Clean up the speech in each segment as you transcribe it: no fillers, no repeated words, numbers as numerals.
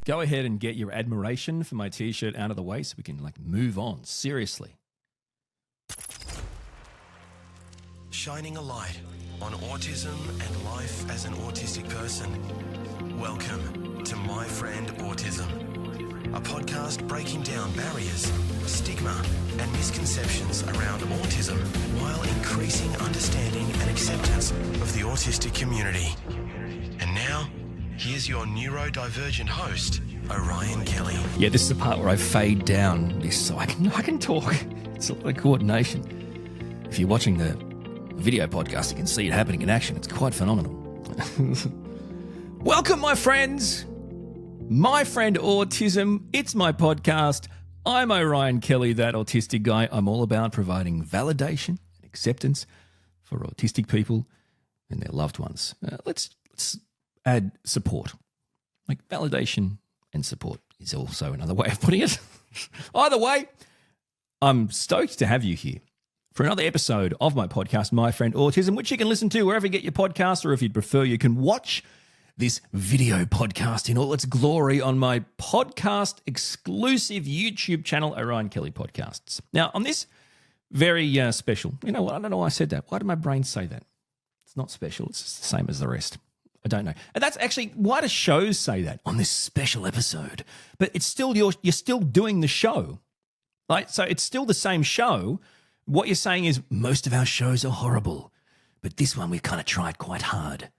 go ahead and get your admiration for my t-shirt out of the way so we can move on. Seriously. Shining a light on autism and life as an autistic person. Welcome to My Friend Autism, a podcast breaking down barriers, stigma, and misconceptions around autism while increasing understanding and acceptance of the autistic community. And now, here's your neurodivergent host, Orion Kelly. Yeah, this is the part where I fade down this so I can talk. It's a lot of coordination. If you're watching the video podcast, you can see it happening in action. It's quite phenomenal. Welcome, my friends. My Friend Autism. It's my podcast. I'm Orion Kelly, that autistic guy. I'm all about providing validation and acceptance for autistic people and their loved ones. Let's add support. Validation and support is also another way of putting it. Either way, I'm stoked to have you here for another episode of my podcast, My Friend Autism, which you can listen to wherever you get your podcasts, or if you'd prefer, you can watch this video podcast in all its glory on my podcast exclusive YouTube channel, Orion Kelly Podcasts. Now, on this very special, you know what? I don't know why I said that. Why did my brain say that? It's not special. It's the same as the rest. I don't know. And that's actually, why do shows say that on this special episode? But it's still, you're still doing the show. So it's still the same show. What you're saying is most of our shows are horrible, but this one we've kind of tried quite hard.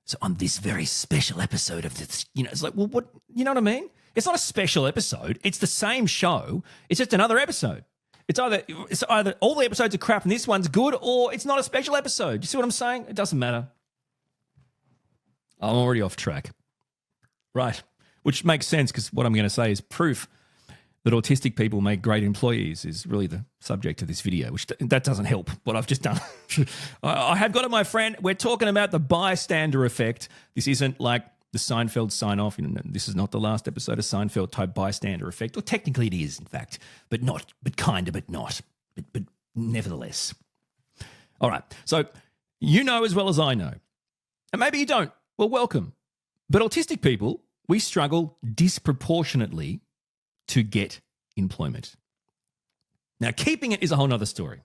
So on this very special episode of this, it's like, well, what, you know what I mean? It's not a special episode. It's the same show. It's just another episode. It's either all the episodes are crap and this one's good, or it's not a special episode. You see what I'm saying? It doesn't matter. I'm already off track. Right. Which makes sense, because what I'm going to say is proof that autistic people make great employees is really the subject of this video, which that doesn't help what I've just done. I have got it, my friend. We're talking about the bystander effect. This isn't like the Seinfeld sign-off. This is not the last episode of Seinfeld type bystander effect. Or technically it is, in fact, but not, but kind of, but not, but nevertheless. All right. So you know as well as I know, and maybe you don't. Well, welcome. But autistic people, we struggle disproportionately to get employment. Now, keeping it is a whole nother story.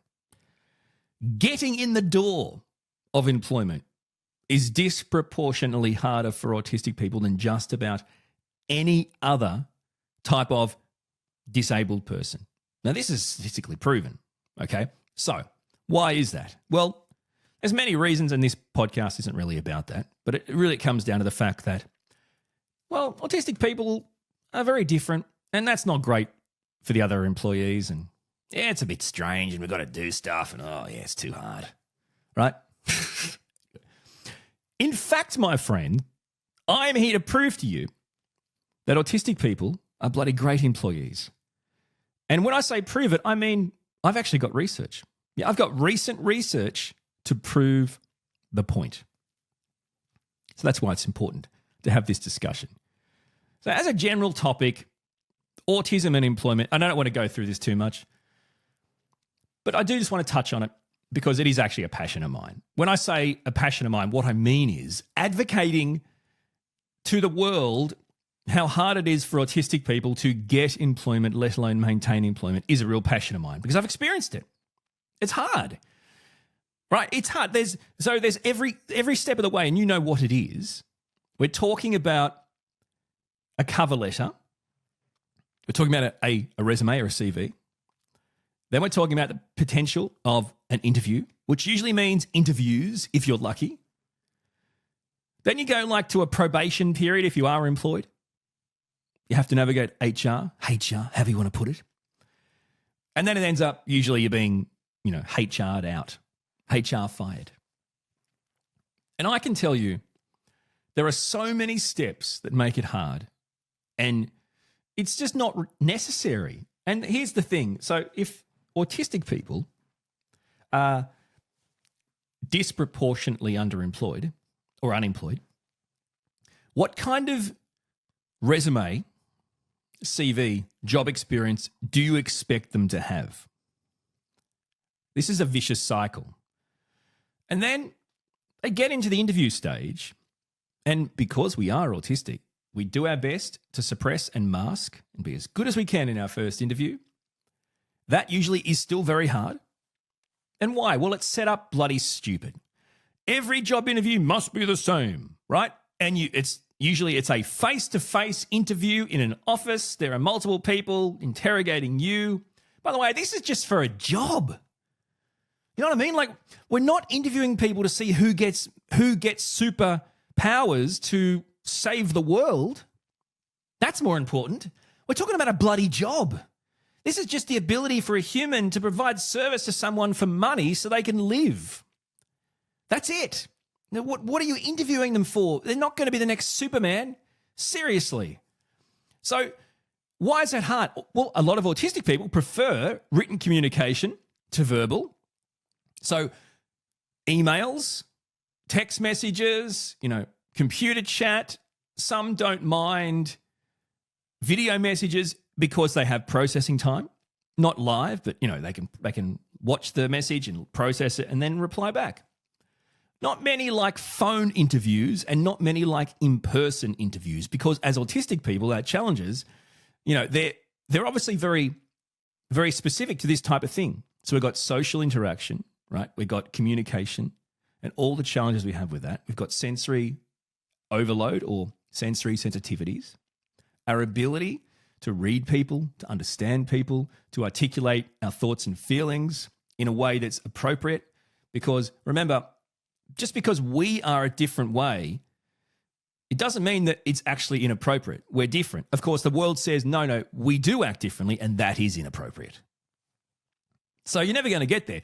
Getting in the door of employment is disproportionately harder for autistic people than just about any other type of disabled person. Now, this is statistically proven, okay? So, why is that? Well, there's many reasons, and this podcast isn't really about that, but it really comes down to the fact that, well, autistic people are very different. And that's not great for the other employees. And yeah, it's a bit strange and we've got to do stuff. And oh, yeah, it's too hard. Right? In fact, my friend, I'm here to prove to you that autistic people are bloody great employees. And when I say prove it, I mean I've actually got research. Yeah, I've got recent research to prove the point. So that's why it's important to have this discussion. So as a general topic, autism and employment, I don't want to go through this too much, but I do just want to touch on it because it is actually a passion of mine. When I say a passion of mine, what I mean is advocating to the world how hard it is for autistic people to get employment, let alone maintain employment, is a real passion of mine because I've experienced it. It's hard, right? It's hard. There's every step of the way, and you know what it is. We're talking about a cover letter. We're talking about a resume or a CV. Then we're talking about the potential of an interview, which usually means interviews if you're lucky. Then you go to a probation period if you are employed. You have to navigate HR, however you want to put it. And then it ends up usually you're being, HR'd out, HR fired. And I can tell you there are so many steps that make it hard. And it's just not necessary. And here's the thing. So if autistic people are disproportionately underemployed or unemployed, what kind of resume, CV, job experience do you expect them to have? This is a vicious cycle. And then they get into the interview stage, and because we are autistic, we do our best to suppress and mask and be as good as we can in our first interview. That usually is still very hard. And why? Well, it's set up bloody stupid. Every job interview must be the same, right? And it's a face-to-face interview in an office. There are multiple people interrogating you. By the way, this is just for a job. You know what I mean? Like, we're not interviewing people to see who gets superpowers to save the world. That's more important. We're talking about a bloody job. This is just the ability for a human to provide service to someone for money so they can live. That's it. Now, what are you interviewing them for? They're not going to be the next Superman. Seriously. So why is that hard? Well, a lot of autistic people prefer written communication to verbal. So emails, text messages, computer chat. Some don't mind video messages because they have processing time, not live, but they can watch the message and process it and then reply back. Not many like phone interviews and not many like in-person interviews because as autistic people, our challenges, they're obviously very, very specific to this type of thing. So we've got social interaction, right? We've got communication and all the challenges we have with that. We've got sensory overload or sensory sensitivities, our ability to read people, to understand people, to articulate our thoughts and feelings in a way that's appropriate. Because remember, just because we are a different way, it doesn't mean that it's actually inappropriate. We're different. Of course, the world says, no, we do act differently, and that is inappropriate. So you're never going to get there.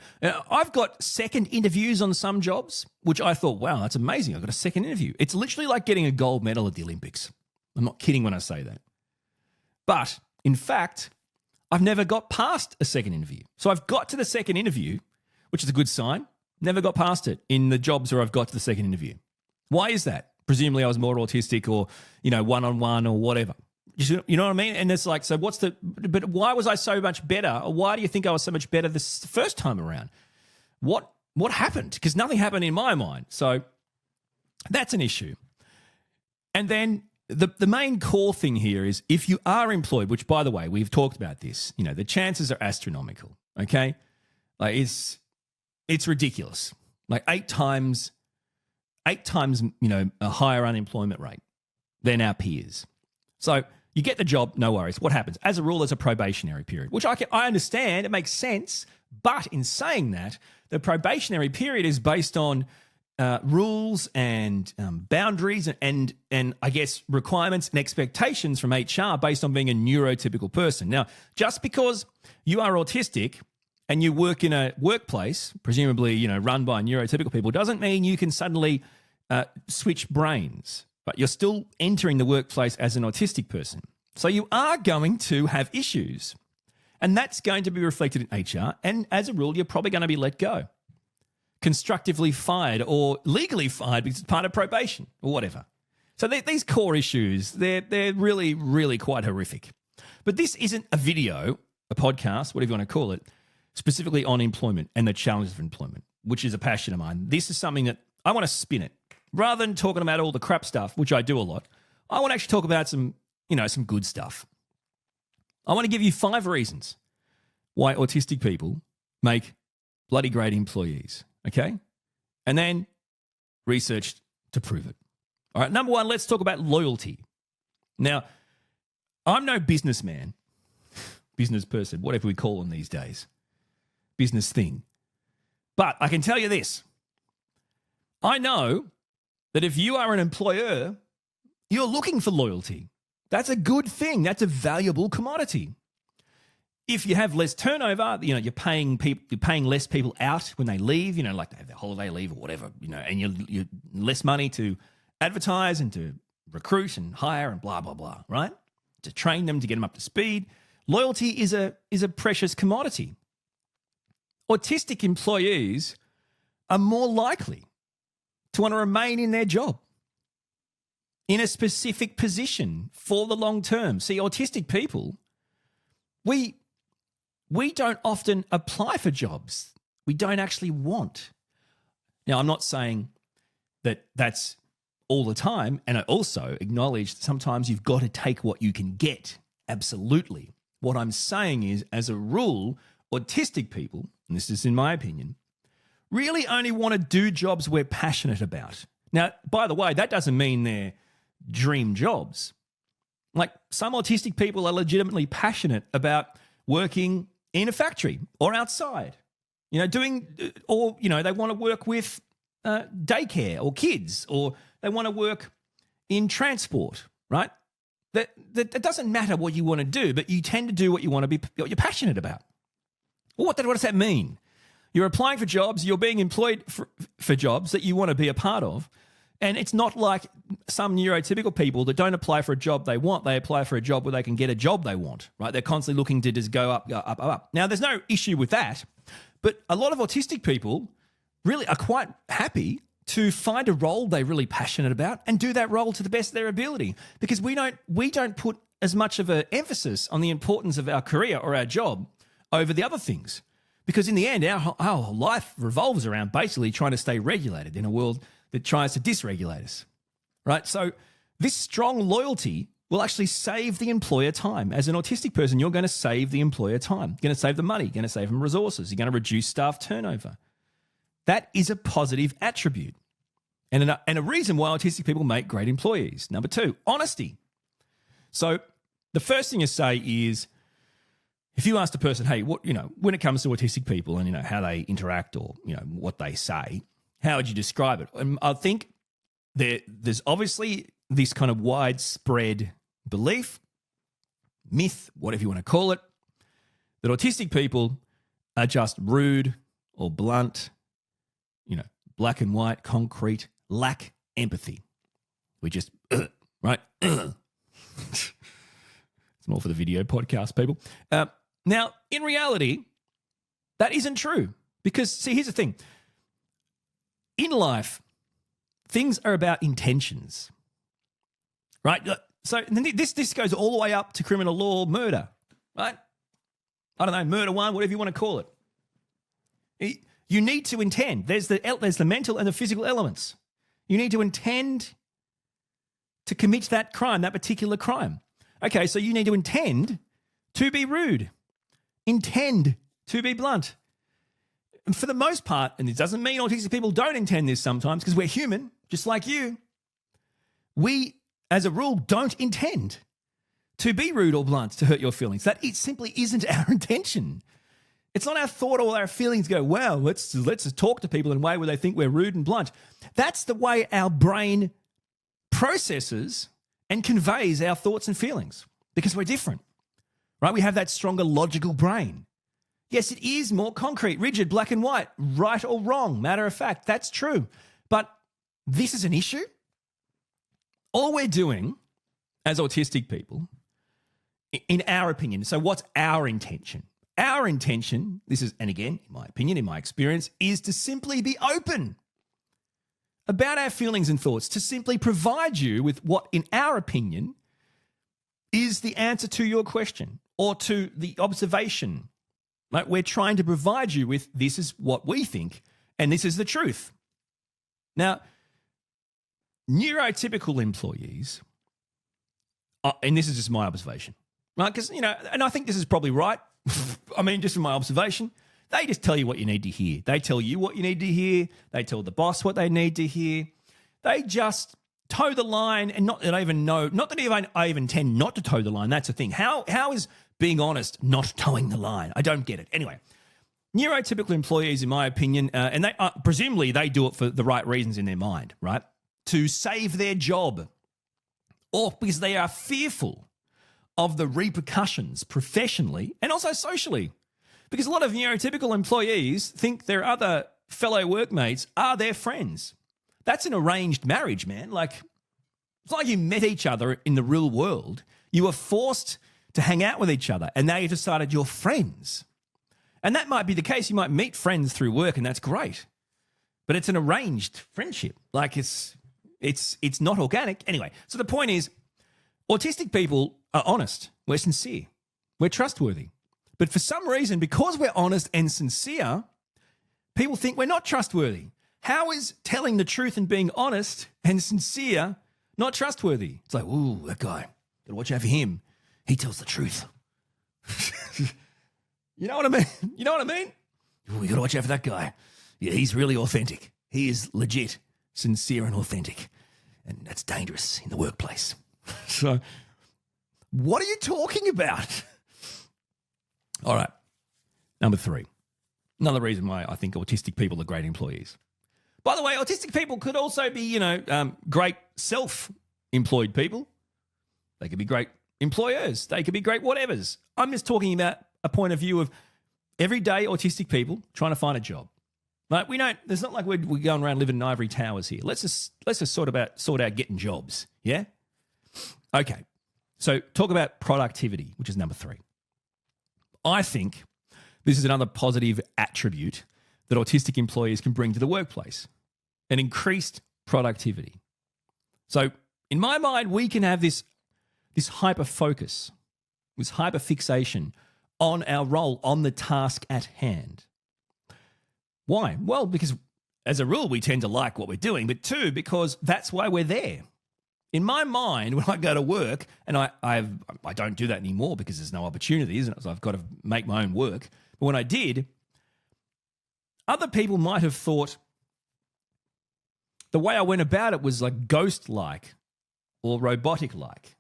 I've got second interviews on some jobs, which I thought, wow, that's amazing. I've got a second interview. It's literally like getting a gold medal at the Olympics. I'm not kidding when I say that. But in fact, I've never got past a second interview. So I've got to the second interview, which is a good sign. Never got past it in the jobs where I've got to the second interview. Why is that? Presumably I was more autistic or, one-on-one or whatever. You know what I mean? And it's like, so but why was I so much better? Or why do you think I was so much better this first time around? What happened? Because nothing happened in my mind. So that's an issue. And then the main core thing here is if you are employed, which by the way, we've talked about this, the chances are astronomical, okay? Like it's ridiculous. Like 8 times, a higher unemployment rate than our peers. So you get the job, no worries. What happens? As a rule, there's a probationary period, which I understand. It makes sense. But in saying that, the probationary period is based on rules and boundaries and I guess requirements and expectations from HR based on being a neurotypical person. Now, just because you are autistic and you work in a workplace, presumably, run by neurotypical people, doesn't mean you can suddenly switch brains, but you're still entering the workplace as an autistic person. So you are going to have issues, and that's going to be reflected in HR, and as a rule, you're probably going to be let go, constructively fired or legally fired because it's part of probation or whatever. So these core issues, they're really, really quite horrific. But this isn't a video, a podcast, whatever you want to call it, specifically on employment and the challenges of employment, which is a passion of mine. This is something that I want to spin it. Rather than talking about all the crap stuff, which I do a lot, I want to actually talk about some good stuff. I want to give you 5 reasons why autistic people make bloody great employees, okay? And then research to prove it. All right, number 1, let's talk about loyalty. Now, I'm no businessman, business person, whatever we call them these days, business thing. But I can tell you this. I know that if you are an employer, you're looking for loyalty. That's a good thing. That's a valuable commodity. If you have less turnover, you're paying less people out when they leave, like they have their holiday leave or whatever, and you're less money to advertise and to recruit and hire and blah, blah, blah, right? To train them, to get them up to speed. Loyalty is a precious commodity. Autistic employees are more likely to want to remain in their job in a specific position for the long term. See, autistic people, we don't often apply for jobs we don't actually want. Now, I'm not saying that that's all the time. And I also acknowledge that sometimes you've got to take what you can get. Absolutely. What I'm saying is, as a rule, autistic people, and this is in my opinion, really only want to do jobs we're passionate about. Now, by the way, that doesn't mean they're dream jobs. Like, some autistic people are legitimately passionate about working in a factory or outside, they want to work with daycare or kids, or they want to work in transport, right? That doesn't matter what you want to do, but you tend to do what you're passionate about. Well, what does that mean? You're applying for jobs, you're being employed for jobs that you want to be a part of, and it's not like some neurotypical people that don't apply for a job they want, they apply for a job where they can get a job they want, right? They're constantly looking to just go up, up, up. Now, there's no issue with that, but a lot of autistic people really are quite happy to find a role they're really passionate about and do that role to the best of their ability, because we don't put as much of an emphasis on the importance of our career or our job over the other things. Because in the end, our life revolves around basically trying to stay regulated in a world that tries to dysregulate us, right? So this strong loyalty will actually save the employer time. As an autistic person, you're going to save the employer time. You're going to save them money. You're going to save them resources. You're going to reduce staff turnover. That is a positive attribute and a reason why autistic people make great employees. Number 2, honesty. So the first thing you say is, if you ask the person, hey, when it comes to autistic people and, how they interact or, what they say, how would you describe it? And I think there's obviously this kind of widespread belief, myth, whatever you want to call it, that autistic people are just rude or blunt, black and white, concrete, lack empathy. We just, right? It's more for the video podcast people. Now, in reality, that isn't true. Because, see, here's the thing. In life, things are about intentions, right? So this goes all the way up to criminal law, murder, right? I don't know, murder one, whatever you want to call it. You need to intend. There's the mental and the physical elements. You need to intend to commit that crime, that particular crime. Okay, so you need to intend to be rude, intend to be blunt. And for the most part, and it doesn't mean autistic people don't intend this sometimes, because we're human, just like you, we, as a rule, don't intend to be rude or blunt, to hurt your feelings. That it simply isn't our intention. It's not our thought or our feelings go, wow, let's talk to people in a way where they think we're rude and blunt. That's the way our brain processes and conveys our thoughts and feelings, because we're different, right? We have that stronger logical brain. Yes, it is more concrete, rigid, black and white, right or wrong, matter of fact, that's true. But this is an issue. All we're doing as autistic people, in our opinion, so what's our intention? Our intention, and again, in my opinion, in my experience, is to simply be open about our feelings and thoughts, to simply provide you with what, in our opinion, is the answer to your question or to the observation. Like, we're trying to provide you with, this is what we think, and this is the truth. Now, neurotypical employees, and this is just my observation, right? Because, and I think this is probably right. I mean, just from my observation, they just tell you what you need to hear. They tell you what you need to hear. They tell the boss what they need to hear. They just toe the line, and not that I even know, not that I even tend not to toe the line. That's the thing. How is being honest not towing the line? I don't get it. Anyway, neurotypical employees, in my opinion, and they presumably they do it for the right reasons in their mind, right? To save their job, or because they are fearful of the repercussions professionally and also socially. Because a lot of neurotypical employees think their other fellow workmates are their friends. That's an arranged marriage, man. Like, it's like you met each other in the real world. You were forced to hang out with each other, and now you've decided you're friends. And that might be the case. You might meet friends through work, and that's great. But it's an arranged friendship. Like, it's not organic. Anyway, so the point is, autistic people are honest. We're sincere. We're trustworthy. But for some reason, because we're honest and sincere, people think we're not trustworthy. How is telling the truth and being honest and sincere not trustworthy? It's like, ooh, that guy, gotta watch out for him. He tells the truth. You know what I mean? You know what I mean? Ooh, we gotta watch out for that guy. Yeah, he's really authentic. He is legit, sincere and authentic. And that's dangerous in the workplace. So, what are you talking about? All right. Number 3. Another reason why I think autistic people are great employees. By the way, autistic people could also be, great self-employed people. They could be great employers. They could be great whatevers. I'm just talking about a point of view of everyday autistic people trying to find a job. Like there's not like we're going around living in ivory towers here. Let's just sort out getting jobs. Yeah? Okay. So talk about productivity, which is number 3. I think this is another positive attribute that autistic employees can bring to the workplace, an increased productivity. So in my mind, we can have this hyper-focus, this hyper-fixation on our role, on the task at hand. Why? Well, because as a rule, we tend to like what we're doing, but 2, because that's why we're there. In my mind, when I go to work, and I don't do that anymore because there's no opportunities, so I've got to make my own work. But when I did, other people might have thought the way I went about it was like ghost-like or robotic-like.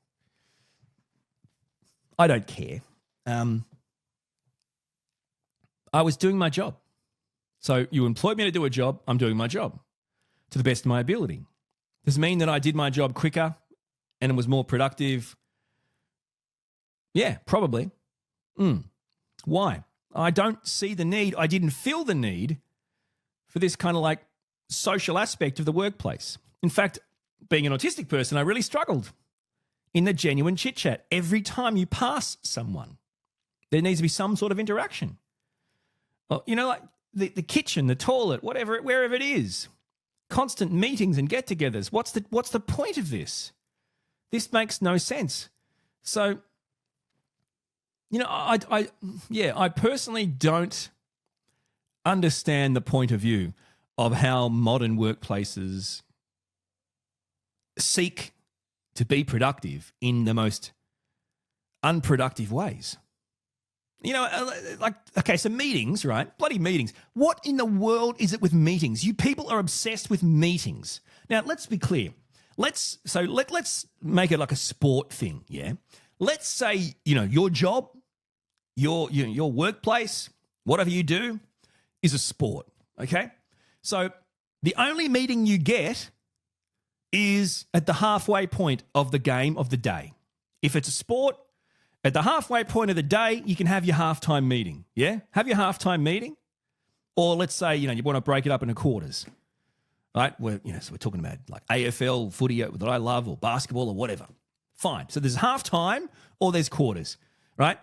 I don't care. I was doing my job. So you employed me to do a job, I'm doing my job to the best of my ability. Does it mean that I did my job quicker and it was more productive? Yeah, probably. Why? I don't see the need, I didn't feel the need for this kind of like social aspect of the workplace. In fact, being an autistic person, I really struggled in the genuine chit-chat. Every time you pass someone, there needs to be some sort of interaction. Well, like the kitchen, the toilet, whatever, wherever it is. Constant meetings and get-togethers. What's the point of this? This makes no sense. So, I personally don't understand the point of view of how modern workplaces seek to be productive in the most unproductive ways. So meetings, right? Bloody meetings. What in the world is it with meetings? You people are obsessed with meetings. Now, let's be clear. Let's make it like a sport thing, yeah? Let's say, your job, your workplace, whatever you do, is a sport, okay? So the only meeting you get is at the halfway point of the game of the day. If it's a sport, at the halfway point of the day, you can have your halftime meeting, yeah? Have your halftime meeting. Or let's say, you want to break it up into quarters, right? So we're talking about like AFL, footy that I love, or basketball or whatever. Fine. So there's halftime or there's quarters, right?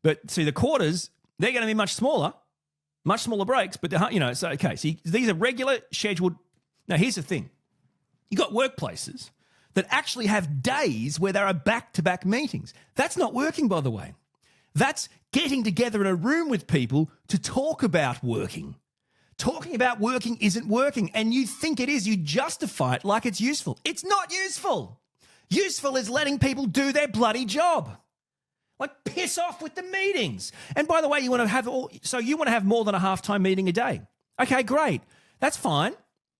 But see, the quarters, they're going to be much smaller breaks, but so okay. So these are regular scheduled. Now, here's the thing. You got workplaces that actually have days where there are back-to-back meetings. That's not working, by the way. That's getting together in a room with people to talk about working. Talking about working isn't working, and you think it is. You justify it like it's useful. It's not useful. Useful is letting people do their bloody job. Like, piss off with the meetings. And by the way, you want to have more than a halftime meeting a day. Okay, great. That's fine.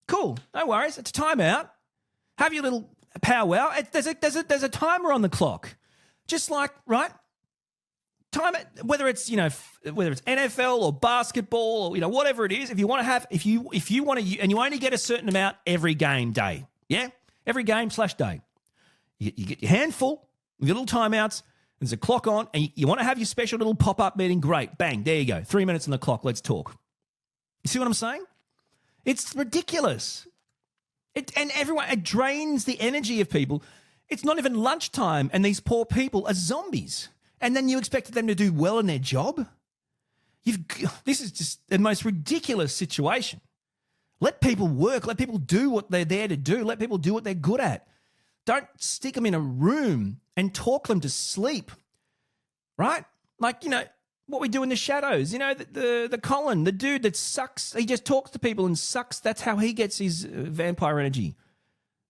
Cool. No worries. It's a timeout. Have your little powwow. There's a timer on the clock. Just like, right? Time it, whether it's NFL or basketball or whatever it is. If you want to have, if you want to, and you only get a certain amount every game day, yeah, every game/day, you get your handful, your little timeouts. There's a clock on, and you want to have your special little pop-up meeting. Great, bang, there you go. 3 minutes on the clock. Let's talk. You see what I'm saying? It's ridiculous. It drains the energy of people. It's not even lunchtime, and these poor people are zombies. And then you expect them to do well in their job? This is just the most ridiculous situation. Let people work. Let people do what they're there to do. Let people do what they're good at. Don't stick them in a room and talk them to sleep, right? Like, what we do in the shadows. You know, the Colin, the dude that sucks. He just talks to people and sucks. That's how he gets his vampire energy.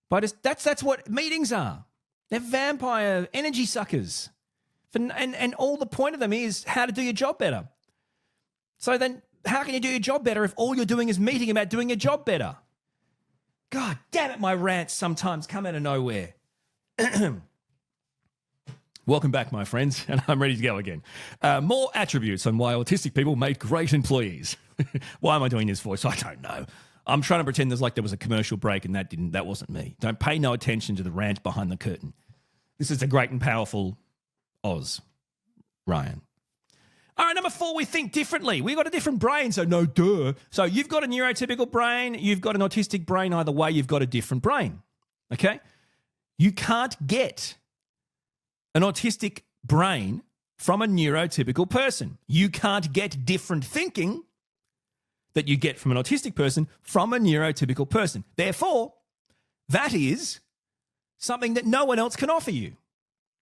But that's what meetings are. They're vampire energy suckers. And all the point of them is how to do your job better. So then how can you do your job better if all you're doing is meeting about doing your job better? God damn it, my rants sometimes come out of nowhere. Welcome back, my friends, and I'm ready to go again. More attributes on why autistic people make great employees. Why am I doing this voice? I don't know. I'm trying to pretend there was a commercial break, and that wasn't me. Don't pay no attention to the rant behind the curtain. This is the great and powerful Oz, Ryan. All right, number 4, we think differently. We've got a different brain, so no duh. So you've got a neurotypical brain, you've got an autistic brain. Either way, you've got a different brain, okay? You can't get an autistic brain from a neurotypical person. You can't get different thinking that you get from an autistic person from a neurotypical person. Therefore, that is something that no one else can offer you.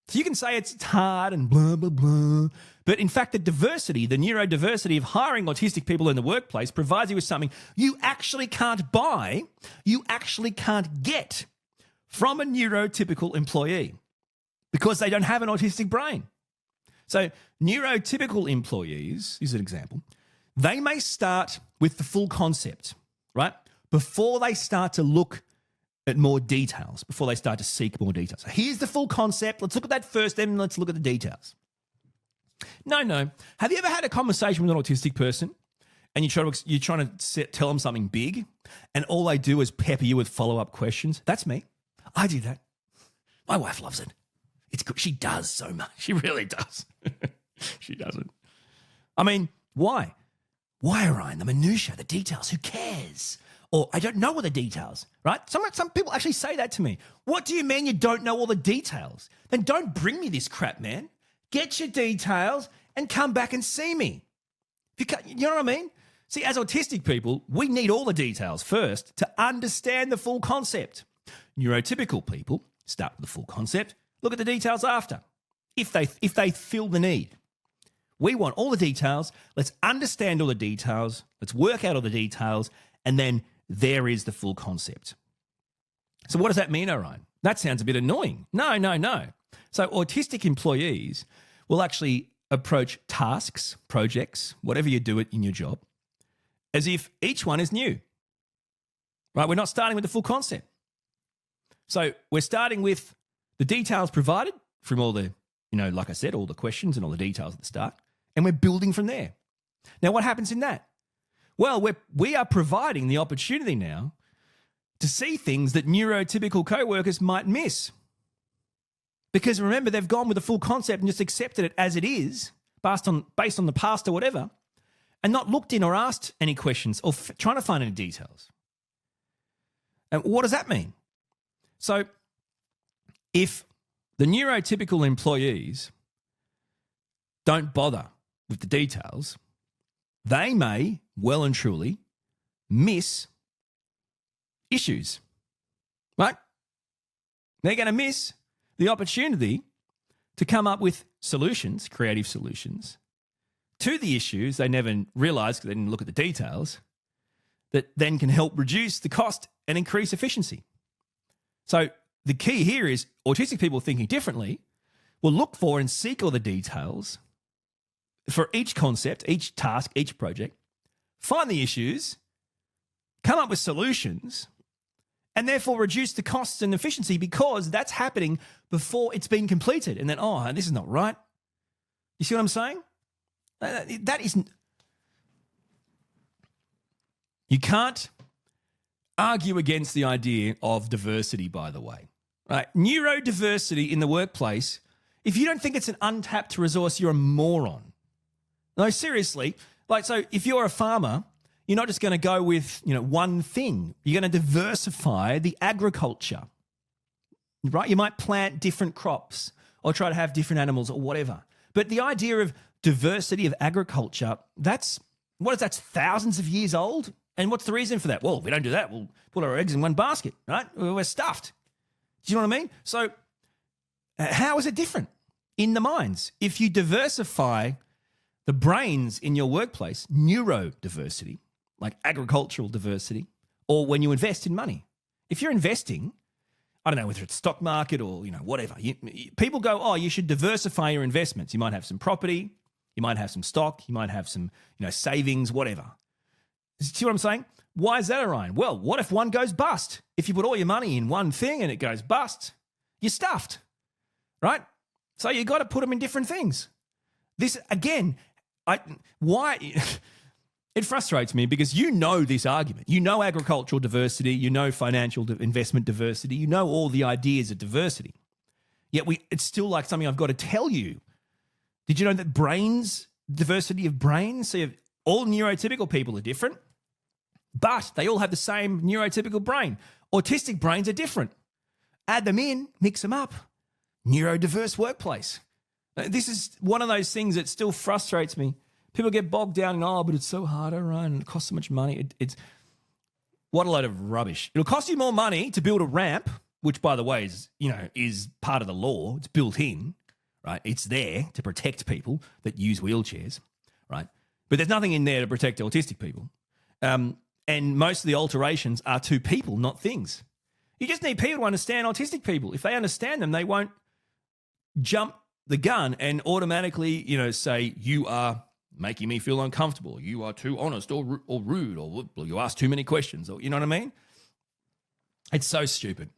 So you can say it's hard and blah, blah, blah. But in fact, the diversity, the neurodiversity of hiring autistic people in the workplace provides you with something you actually can't buy, you actually can't get from a neurotypical employee because they don't have an autistic brain. So neurotypical employees, is an example, they may start with the full concept, right? Before they start to look at more details, before they start to seek more details. So here's the full concept. Let's look at that first, then let's look at the details. No. Have you ever had a conversation with an autistic person and you're trying to tell them something big and all they do is pepper you with follow-up questions? That's me. I do that. My wife loves it. It's good. She does so much. She really does. She doesn't. I mean, why? Why, Orion? The minutiae, the details. Who cares? Or I don't know all the details, right? Some people actually say that to me. What do you mean you don't know all the details? Then don't bring me this crap, man. Get your details and come back and see me. You know what I mean? See, as autistic people, we need all the details first to understand the full concept. Neurotypical people start with the full concept, look at the details after, if they feel the need. We want all the details. Let's understand all the details. Let's work out all the details. And then there is the full concept. So what does that mean, Orion? That sounds a bit annoying. No. So autistic employees will actually approach tasks, projects, whatever you do it in your job, as if each one is new, right? We're not starting with the full concept. So we're starting with the details provided from all the, like I said, all the questions and all the details at the start, and we're building from there. Now, what happens in that? Well, we are providing the opportunity now to see things that neurotypical co-workers might miss. Because remember, they've gone with the full concept and just accepted it as it is, based on the past or whatever, and not looked in or asked any questions or trying to find any details. And what does that mean? So if the neurotypical employees don't bother with the details, they may well and truly miss issues, right? They're going to miss the opportunity to come up with solutions, creative solutions, to the issues they never realised because they didn't look at the details, that then can help reduce the cost and increase efficiency. So the key here is autistic people thinking differently will look for and seek all the details for each concept, each task, each project, find the issues, come up with solutions, and therefore reduce the costs and efficiency because that's happening before it's been completed. And then, this is not right. You see what I'm saying? That isn't... You can't argue against the idea of diversity, by the way. Right? Neurodiversity in the workplace, if you don't think it's an untapped resource, you're a moron. No, seriously. So if you're a farmer, you're not just going to go with, one thing. You're going to diversify the agriculture, right? You might plant different crops or try to have different animals or whatever. But the idea of diversity of agriculture, that's thousands of years old? And what's the reason for that? Well, if we don't do that, we'll put our eggs in one basket, right? We're stuffed. Do you know what I mean? So how is it different in the minds? If you diversify the brains in your workplace, neurodiversity, like agricultural diversity, or when you invest in money. If you're investing, I don't know whether it's stock market or, whatever. People go, oh, you should diversify your investments. You might have some property, you might have some stock, you might have some, savings, whatever. See what I'm saying? Why is that, Orion? Well, what if one goes bust? If you put all your money in one thing and it goes bust, you're stuffed, right? So you got to put them in different things. This, again, it frustrates me because this argument. You know agricultural diversity, you know financial investment diversity, you know all the ideas of diversity. Yet it's still like something I've got to tell you. Did you know that diversity of brains, so all neurotypical people are different, but they all have the same neurotypical brain. Autistic brains are different. Add them in, mix them up. Neurodiverse workplace. This is one of those things that still frustrates me. People get bogged down in, but it's so hard, Orion, and it costs so much money. It's what a load of rubbish. It'll cost you more money to build a ramp, which, by the way, is part of the law. It's built in, right? It's there to protect people that use wheelchairs, right? But there's nothing in there to protect autistic people. And most of the alterations are to people, not things. You just need people to understand autistic people. If they understand them, they won't jump the gun and automatically, say, you are making me feel uncomfortable. You are too honest or rude, or you ask too many questions, or you know what I mean? It's so stupid.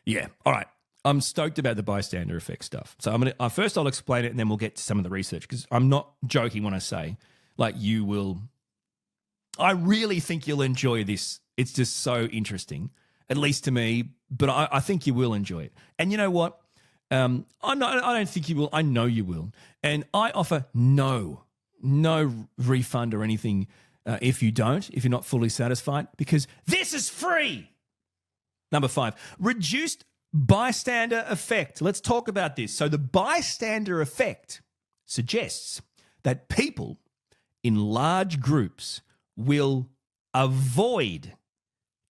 Yeah. All right. I'm stoked about the bystander effect stuff. So first I'll explain it and then we'll get to some of the research, because I'm not joking when I say, you will. I really think you'll enjoy this. It's just so interesting, at least to me, but I think you will enjoy it. And you know what? I don't think you will. I know you will. And I offer no refund or anything if you're not fully satisfied, because this is free. Number 5, reduced bystander effect. Let's talk about this. So the bystander effect suggests that people in large groups will avoid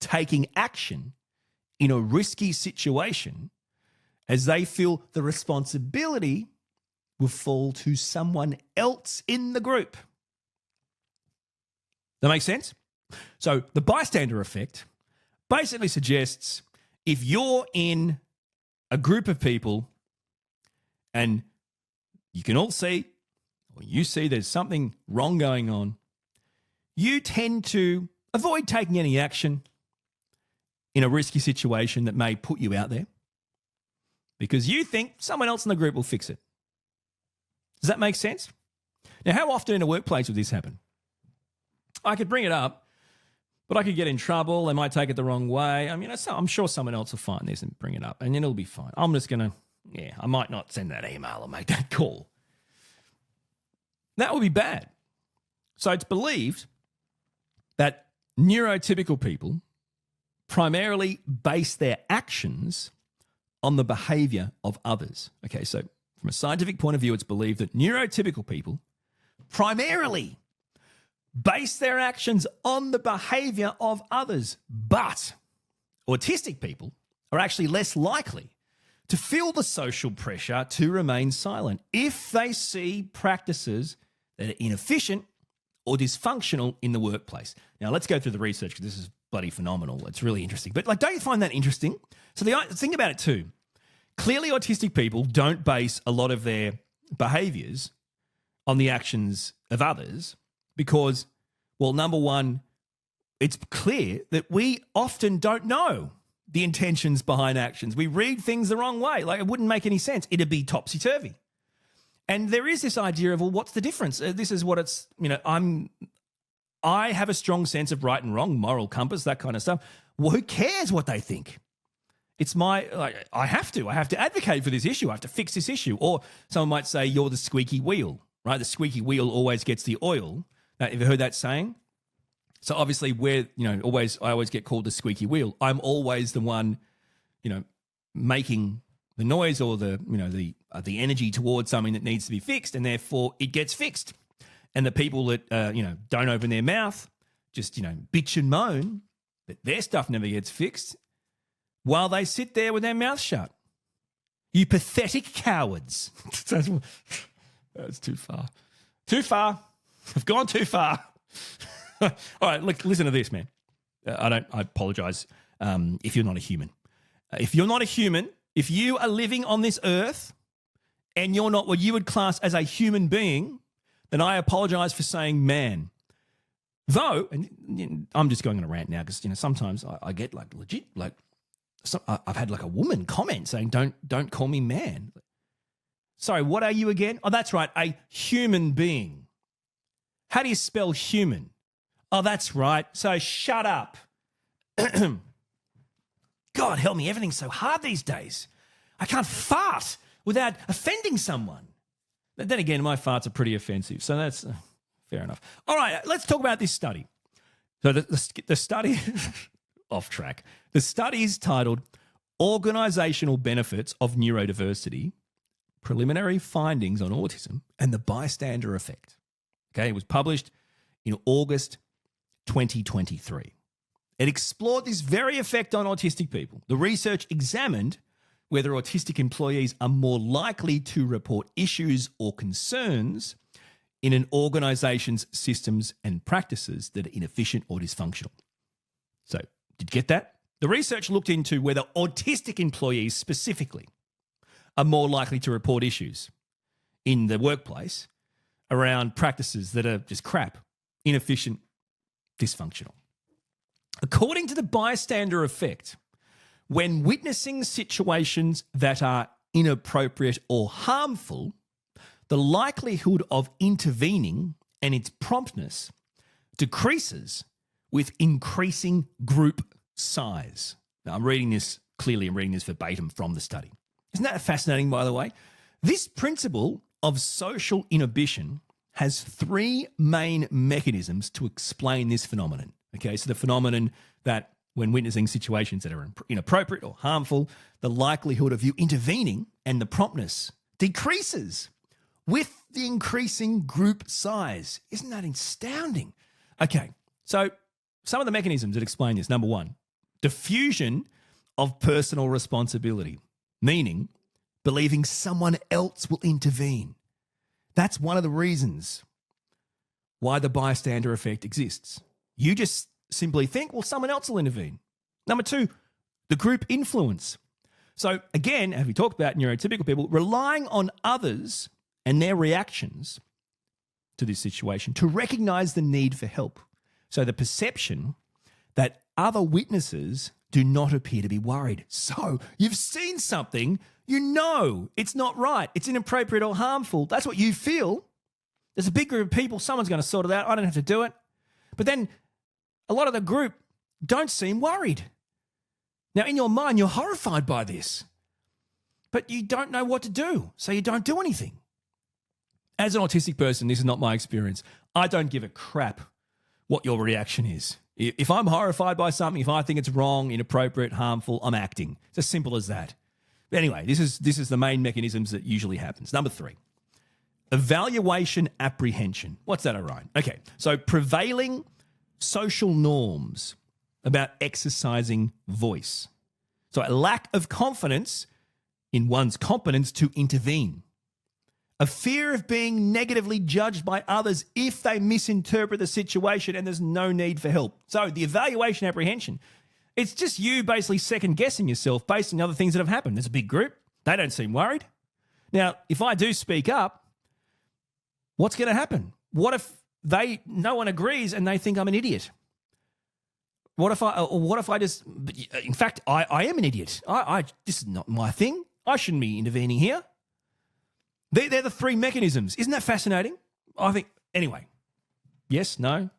taking action in a risky situation as they feel the responsibility will fall to someone else in the group. That makes sense? So the bystander effect basically suggests if you're in a group of people and you can all see, or you see there's something wrong going on, you tend to avoid taking any action in a risky situation that may put you out there because you think someone else in the group will fix it. Does that make sense? Now, how often in a workplace would this happen? I could bring it up, but I could get in trouble. They might take it the wrong way. I mean, I'm sure someone else will find this and bring it up, and then it'll be fine. I'm just going to, I might not send that email or make that call. That would be bad. So it's believed that neurotypical people primarily base their actions on the behavior of others. Okay, so from a scientific point of view, it's believed that neurotypical people primarily base their actions on the behavior of others, but autistic people are actually less likely to feel the social pressure to remain silent if they see practices that are inefficient or dysfunctional in the workplace. Now, let's go through the research because this is bloody phenomenal. It's really interesting. But don't you find that interesting? So think about it too. Clearly, autistic people don't base a lot of their behaviors on the actions of others because, well, number one, it's clear that we often don't know the intentions behind actions. We read things the wrong way. It wouldn't make any sense. It'd be topsy-turvy. And there is this idea of, well, what's the difference? This is what it's, I have a strong sense of right and wrong, moral compass, that kind of stuff. Well, who cares what they think? It's I have to advocate for this issue. I have to fix this issue. Or someone might say, you're the squeaky wheel, right? The squeaky wheel always gets the oil. Have you heard that saying? So obviously I always get called the squeaky wheel. I'm always the one, making the noise or the energy towards something that needs to be fixed, and therefore it gets fixed. And the people that, don't open their mouth, just, bitch and moan that their stuff never gets fixed while they sit there with their mouth shut. You pathetic cowards. That's too far. Too far. I've gone too far. All right, look, listen to this, man. I apologize if you're not a human. If you're not a human, if you are living on this earth and you're not what you would class as a human being, then I apologize for saying man. Though, and I'm just going on a rant now because sometimes I get like legit I've had like a woman comment saying don't call me man. Sorry, what are you again? Oh, that's right, a human being. How do you spell human? Oh, that's right. So shut up. God help me, everything's so hard these days. I can't fart without offending someone. But then again, my farts are pretty offensive, so that's fair enough. All right, let's talk about this study. So the study, off track. The study is titled Organizational Benefits of Neurodiversity, Preliminary Findings on Autism and the Bystander Effect. Okay, it was published in August 2023. It explored this very effect on autistic people. The research examined whether autistic employees are more likely to report issues or concerns in an organization's systems and practices that are inefficient or dysfunctional. So, did you get that? The research looked into whether autistic employees specifically are more likely to report issues in the workplace around practices that are just crap, inefficient, dysfunctional. According to the bystander effect, when witnessing situations that are inappropriate or harmful, the likelihood of intervening and its promptness decreases with increasing group size. Now, I'm reading this verbatim from the study. Isn't that fascinating, by the way? This principle of social inhibition has three main mechanisms to explain this phenomenon. Okay, so the phenomenon that when witnessing situations that are inappropriate or harmful, the likelihood of you intervening and the promptness decreases with the increasing group size. Isn't that astounding? Okay, so some of the mechanisms that explain this. Number one, diffusion of personal responsibility, meaning believing someone else will intervene. That's one of the reasons why the bystander effect exists. You just simply think, well, someone else will intervene. Number two, the group influence. So again, as we talked about neurotypical people, relying on others and their reactions to this situation to recognize the need for help. So the perception that other witnesses do not appear to be worried. So you've seen something, you know it's not right, it's inappropriate or harmful. That's what you feel. There's a big group of people, someone's going to sort it out, I don't have to do it. But then a lot of the group don't seem worried. Now, in your mind, you're horrified by this, but you don't know what to do, so you don't do anything. As an autistic person, this is not my experience. I don't give a crap what your reaction is. If I'm horrified by something, if I think it's wrong, inappropriate, harmful, I'm acting. It's as simple as that. But anyway, this is the main mechanisms that usually happens. Number three, evaluation apprehension. What's that, Orion? Okay, so prevailing social norms about exercising voice. So a lack of confidence in one's competence to intervene. A fear of being negatively judged by others if they misinterpret the situation and there's no need for help. So the evaluation apprehension, it's just you basically second-guessing yourself based on other things that have happened. There's a big group. They don't seem worried. Now, if I do speak up, what's going to happen? What if no one agrees and they think I'm an idiot? What if I just, in fact, I am an idiot. This is not my thing. I shouldn't be intervening here. They're the three mechanisms. Isn't that fascinating? I think, anyway, yes, no?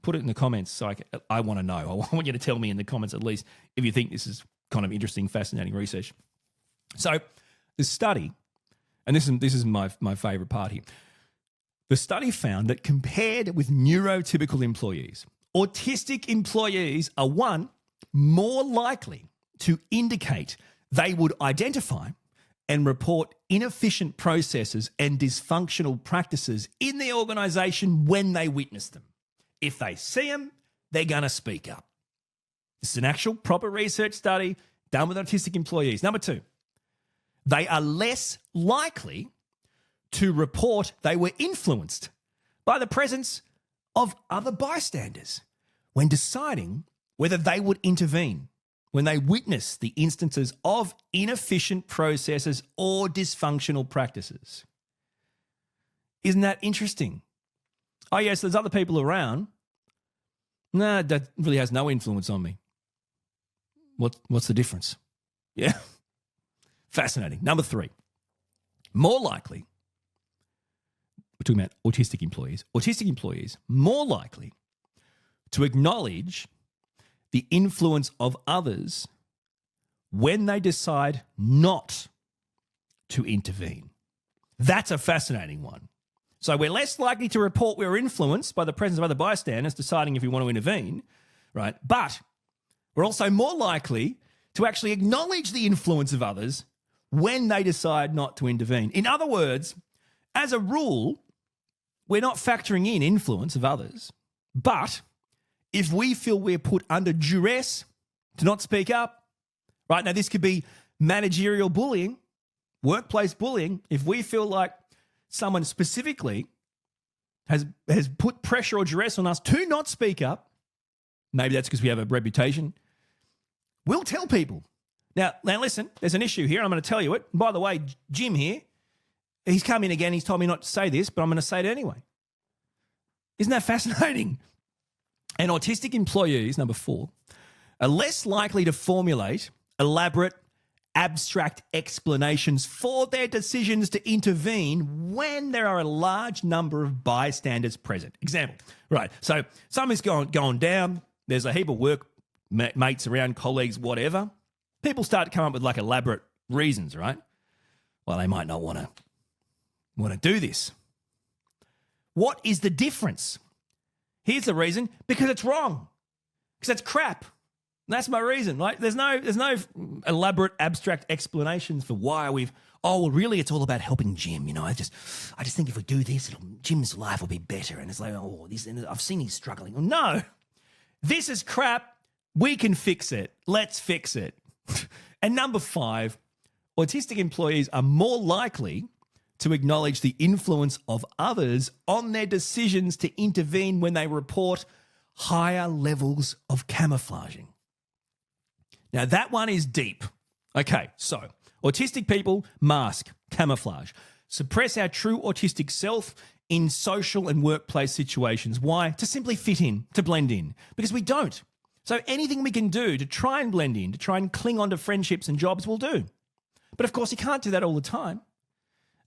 Put it in the comments so I want to know. I want you to tell me in the comments at least if you think this is kind of interesting, fascinating research. So the study, and this is my favourite part here, the study found that compared with neurotypical employees, autistic employees are, one, more likely to indicate they would identify and report inefficient processes and dysfunctional practices in the organisation when they witness them. If they see them, they're going to speak up. This is an actual proper research study done with autistic employees. Number two, they are less likely to report they were influenced by the presence of other bystanders when deciding whether they would intervene when they witness the instances of inefficient processes or dysfunctional practices. Isn't that interesting? Oh, yes, there's other people around. No, that really has no influence on me. What's the difference? Yeah. Fascinating. Number 3, more likely, we're talking about autistic employees, more likely to acknowledge the influence of others when they decide not to intervene. That's a fascinating one. So we're less likely to report we're influenced by the presence of other bystanders deciding if we want to intervene, right? But we're also more likely to actually acknowledge the influence of others when they decide not to intervene. In other words, as a rule, we're not factoring in influence of others, but if we feel we're put under duress to not speak up, right? Now, this could be managerial bullying, workplace bullying. If we feel like someone specifically has put pressure or duress on us to not speak up, maybe that's because we have a reputation, we'll tell people. Now listen, there's an issue here. I'm going to tell you it. By the way, Jim here, he's come in again. He's told me not to say this, but I'm going to say it anyway. Isn't that fascinating? And autistic employees, number 4, are less likely to formulate elaborate, abstract explanations for their decisions to intervene when there are a large number of bystanders present. Example, right, so something's going down, there's a heap of work mates around, colleagues, whatever. People start to come up with like elaborate reasons, right? Well, they might not want to do this. What is the difference? Here's the reason: because it's wrong. Because that's crap. That's my reason, right? There's no elaborate abstract explanations for why really it's all about helping Jim, you know. I just think if we do this, Jim's life will be better. And it's like, I've seen he's struggling. No, this is crap. We can fix it. Let's fix it. And number 5, autistic employees are more likely to acknowledge the influence of others on their decisions to intervene when they report higher levels of camouflaging. Now, that one is deep. Okay, so autistic people mask, camouflage, suppress our true autistic self in social and workplace situations. Why? To simply fit in, to blend in, because we don't. So anything we can do to try and blend in, to try and cling on to friendships and jobs, we'll do. But of course, you can't do that all the time.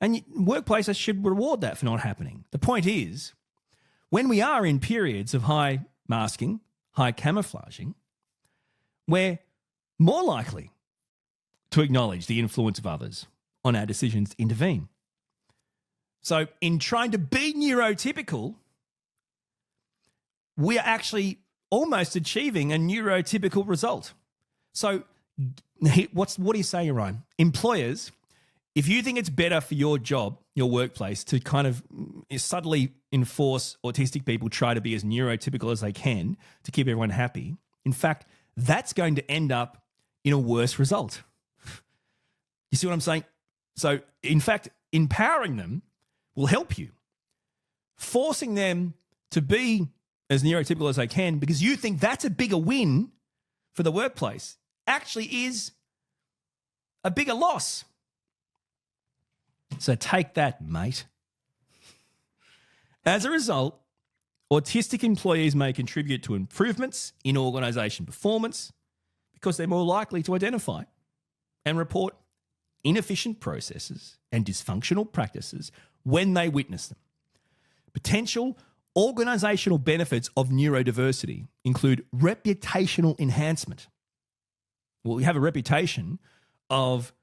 And workplaces should reward that for not happening. The point is, when we are in periods of high masking, high camouflaging, we're more likely to acknowledge the influence of others on our decisions to intervene. So in trying to be neurotypical, we are actually almost achieving a neurotypical result. So what are you saying, Orion? Employers, if you think it's better for your job, your workplace, to kind of subtly enforce autistic people try to be as neurotypical as they can to keep everyone happy, in fact, that's going to end up in a worse result. You see what I'm saying? So, in fact, empowering them will help you. Forcing them to be as neurotypical as they can because you think that's a bigger win for the workplace actually is a bigger loss. So take that, mate. As a result, autistic employees may contribute to improvements in organisation performance because they're more likely to identify and report inefficient processes and dysfunctional practices when they witness them. Potential organisational benefits of neurodiversity include reputational enhancement. Well, we have a reputation of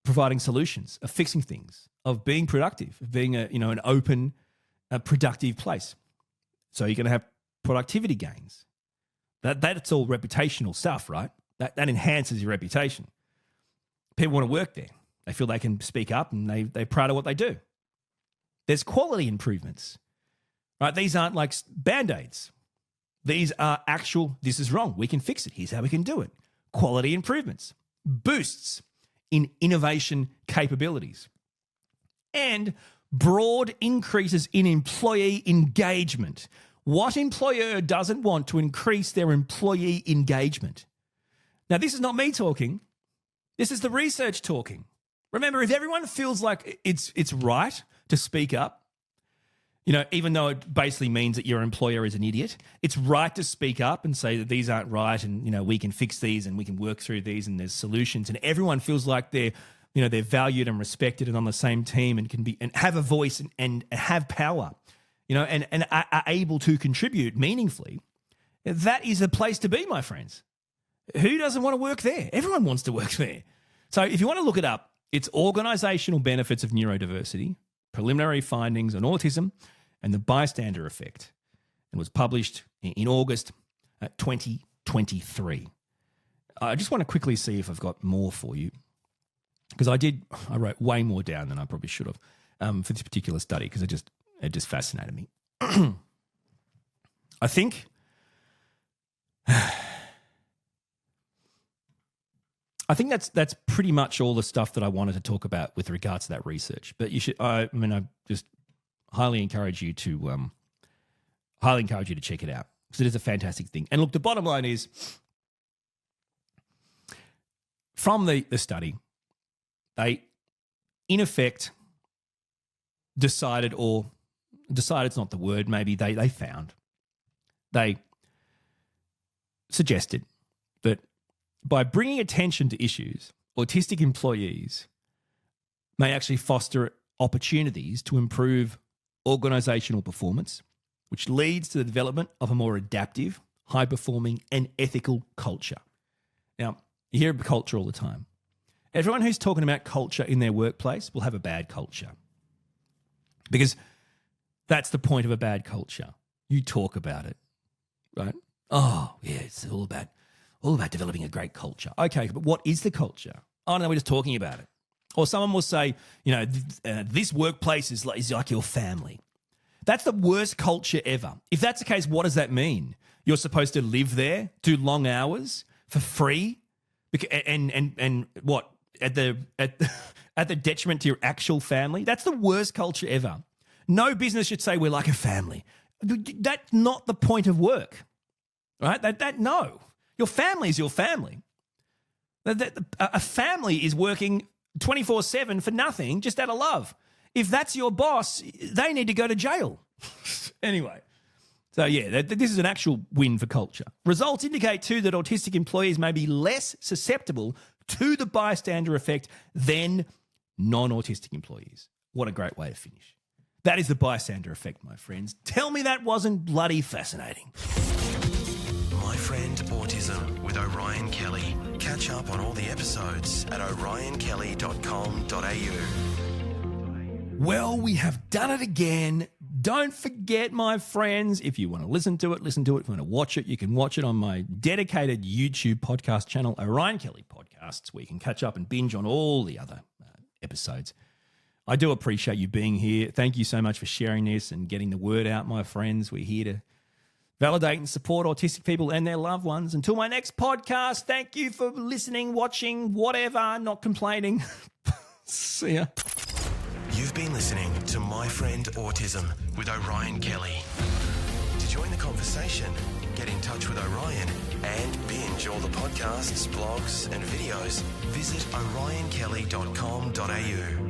providing solutions, of fixing things, of being productive, of being an open, productive place. So you're going to have productivity gains. That's all reputational stuff, right? That enhances your reputation. People want to work there. They feel they can speak up and they're proud of what they do. There's quality improvements, right? These aren't like Band-Aids. These are actual, this is wrong, we can fix it, here's how we can do it. Quality improvements. Boosts in innovation capabilities. and broad increases in employee engagement. What employer doesn't want to increase their employee engagement? Now, this is not me talking. This is the research talking. Remember, if everyone feels like it's right to speak up, even though it basically means that your employer is an idiot, it's right to speak up and say that these aren't right and, we can fix these and we can work through these and there's solutions, and everyone feels like they're valued and respected and on the same team and can be and have a voice and have power, and are able to contribute meaningfully. That is a place to be, my friends. Who doesn't want to work there? Everyone wants to work there. So if you want to look it up, it's Organizational Benefits of Neurodiversity, Preliminary Findings on Autism and the Bystander Effect, and was published in August 2023. I just want to quickly see if I've got more for you, because I wrote way more down than I probably should have for this particular study, because it just fascinated me. I think that's pretty much all the stuff that I wanted to talk about with regards to that research. But you should, I just highly encourage you to check it out, because it is a fantastic thing. And look, the bottom line is, from the study, they in effect decided it's not the word, maybe they suggested that by bringing attention to issues, autistic employees may actually foster opportunities to improve organizational performance, which leads to the development of a more adaptive, high-performing, and ethical culture. Now, you hear about culture all the time. Everyone who's talking about culture in their workplace will have a bad culture, because that's the point of a bad culture. You talk about it, right? Oh, yeah, it's all about developing a great culture. Okay, but what is the culture? Oh, no, we're just talking about it. Or someone will say, this workplace is like your family. That's the worst culture ever. If that's the case, what does that mean? You're supposed to live there, do long hours for free, and what, at the detriment to your actual family? That's the worst culture ever. No business should say we're like a family. That's not the point of work, right? No. Your family is your family. A family is working 24/7 for nothing, just out of love. If that's your boss, they need to go to jail. Anyway, so yeah, this is an actual win for culture. Results indicate too that autistic employees may be less susceptible to the bystander effect than non-autistic employees. What a great way to finish. That is the bystander effect, my friends. Tell me that wasn't bloody fascinating. My Friend Autism with Orion Kelly. Catch up on all the episodes at orionkelly.com.au. Well, we have done it again. Don't forget, my friends, if you want to listen to it. If you want to watch it, you can watch it on my dedicated YouTube podcast channel, Orion Kelly Podcasts, where you can catch up and binge on all the other episodes. I do appreciate you being here. Thank you so much for sharing this and getting the word out, my friends. We're here to validate and support autistic people and their loved ones. Until my next podcast, thank you for listening, watching, whatever, not complaining. See ya. You've been listening to My Friend Autism with Orion Kelly. To join the conversation, get in touch with Orion and binge all the podcasts, blogs and videos, visit orionkelly.com.au.